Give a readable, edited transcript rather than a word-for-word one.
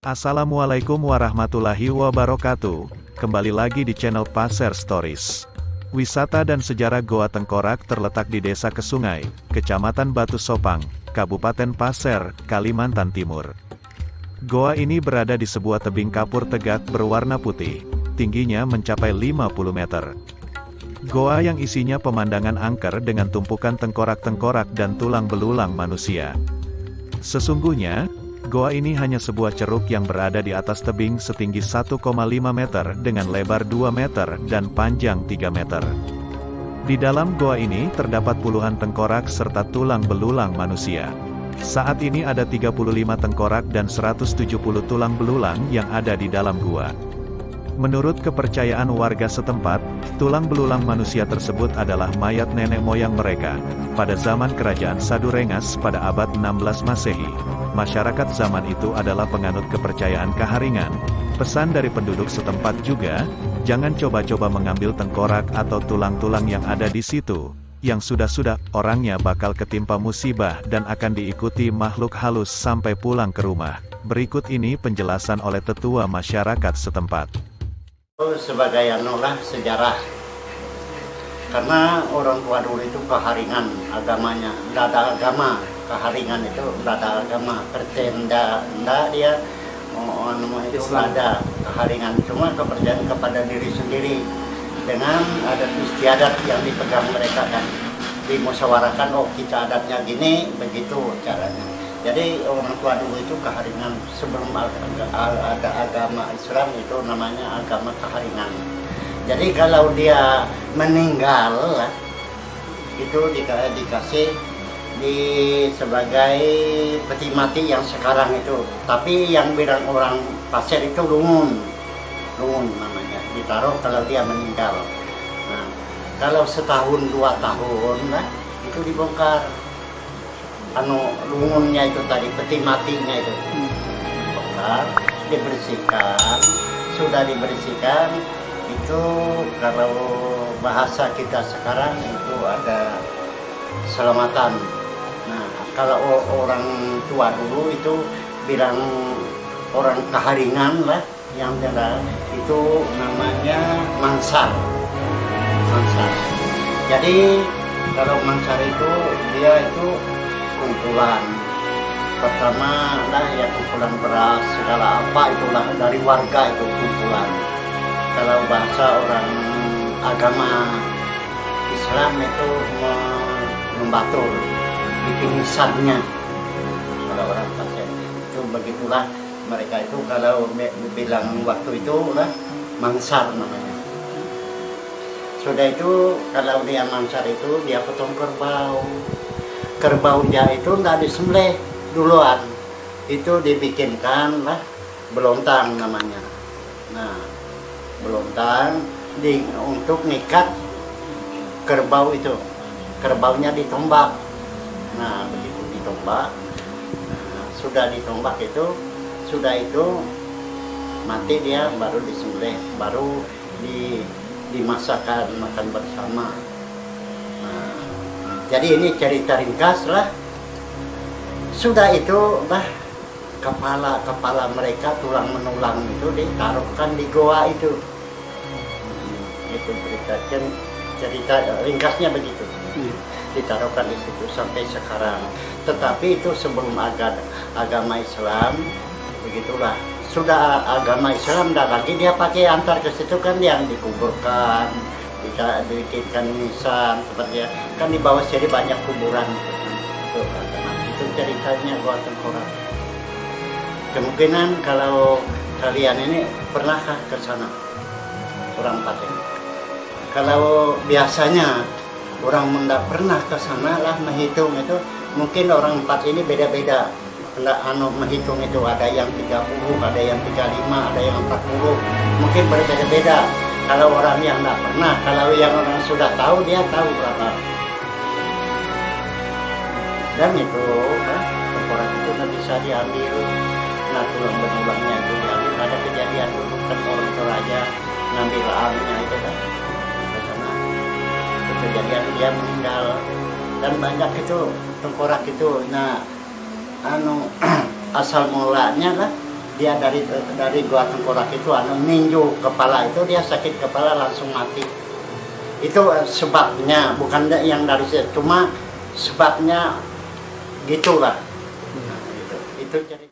Assalamualaikum warahmatullahi wabarakatuh. Kembali lagi di channel Passer Stories. Wisata dan sejarah Goa Tengkorak terletak di Desa Kesungai, Kecamatan Batu Sopang, Kabupaten Passer, Kalimantan Timur. Goa ini berada di sebuah tebing kapur tegak berwarna putih, tingginya mencapai 50 meter. Goa yang isinya pemandangan angker dengan tumpukan tengkorak-tengkorak dan tulang belulang manusia. Sesungguhnya, goa ini hanya sebuah ceruk yang berada di atas tebing setinggi 1,5 meter dengan lebar 2 meter dan panjang 3 meter. Di dalam goa ini terdapat puluhan tengkorak serta tulang belulang manusia. Saat ini ada 35 tengkorak dan 170 tulang belulang yang ada di dalam gua. Menurut kepercayaan warga setempat, tulang belulang manusia tersebut adalah mayat nenek moyang mereka. Pada zaman kerajaan Sadurengas pada abad 16 Masehi, masyarakat zaman itu adalah penganut kepercayaan Kaharingan. Pesan dari penduduk setempat juga, jangan coba-coba mengambil tengkorak atau tulang-tulang yang ada di situ. Yang sudah-sudah, orangnya bakal ketimpa musibah dan akan diikuti makhluk halus sampai pulang ke rumah. Berikut ini penjelasan oleh tetua masyarakat setempat. Sebagai sejarah, karena orang tua dulu itu Kaharingan agamanya, tidak ada agama. Kaharingan itu tidak ada agama, pertenda dia itu ada Kaharingan, cuma kepercayaan kepada diri sendiri dengan adat istiadat yang dipegang mereka dan dimusyawarahkan, oh kita adatnya gini, begitu caranya. Jadi orang tua dulu itu Kaharingan, sebelum ada agama Islam itu namanya agama Kaharingan. Jadi kalau dia meninggal, itu dikasih sebagai peti mati yang sekarang itu. Tapi yang bilang orang Pasir itu lungun namanya, ditaruh kalau dia meninggal. Nah, kalau setahun 2 tahun itu dibongkar. Lungunnya itu tadi, peti matinya itu dibongkar, dibersihkan. Sudah dibersihkan, itu kalau bahasa kita sekarang itu ada selamatan. Nah, kalau orang tua dulu itu bilang orang Kaharingan yang jelas itu namanya mangsar. Jadi kalau mangsar itu dia itu kumpulan pertama ya kumpulan beras segala apa itulah dari warga itu kumpulan. Kalau bahasa orang agama Islam itu membatur, bikin nisannya. Kalau orang Pasir itu begitulah mereka itu kalau bilang waktu itu mangsar namanya. Sudah itu kalau dia mangsar itu dia potong kerbau. Kerbaunya itu nggak disembelih duluan, itu dibikinkan belontang namanya. Nah, belontang untuk ngikat kerbau itu, kerbaunya ditombak. Nah, begitu ditombak, sudah ditombak itu, mati dia baru disembelih, baru dimasakkan makan bersama. Nah, jadi ini cerita ringkas Sudah itu kepala mereka, tulang menulang itu ditaruhkan di goa itu. Itu cerita ringkasnya begitu. Ditaruhkan di situ sampai sekarang. Tetapi itu sebelum agama Islam, begitulah. Sudah agama Islam, dan lagi dia pakai antar ke situ kan yang dikuburkan. Kita bikinkan nisan seperti kan di bawah sini banyak kuburan itu ceritanya Goa Tengkorak. Kemungkinan kalau kalian ini pernahkah ke sana orang Pasir? Kalau biasanya orang tidak pernah ke sana menghitung itu, mungkin orang empat ini beda-beda menghitung itu, ada yang 30, ada yang 35, ada yang 40, mungkin berbeda-beda. Kalau orang yang tidak pernah, kalau yang orang sudah tahu, dia tahu berapa. Dan itu, tengkorak itu nggak bisa diambil. Nah, tulang benulangnya itu diambil. Ada kejadian dulu kan orang Toraja ngambil armnya itu kan ke sana. Itu kejadian dia meninggal. Dan banyak itu tengkorak itu. Nah, asal mulanya dia dari Gua Tengkorak itu ninju kepala itu, dia sakit kepala langsung mati. Itu sebabnya, bukan yang dari situ, cuma sebabnya gitulah. Nah, itu cerita.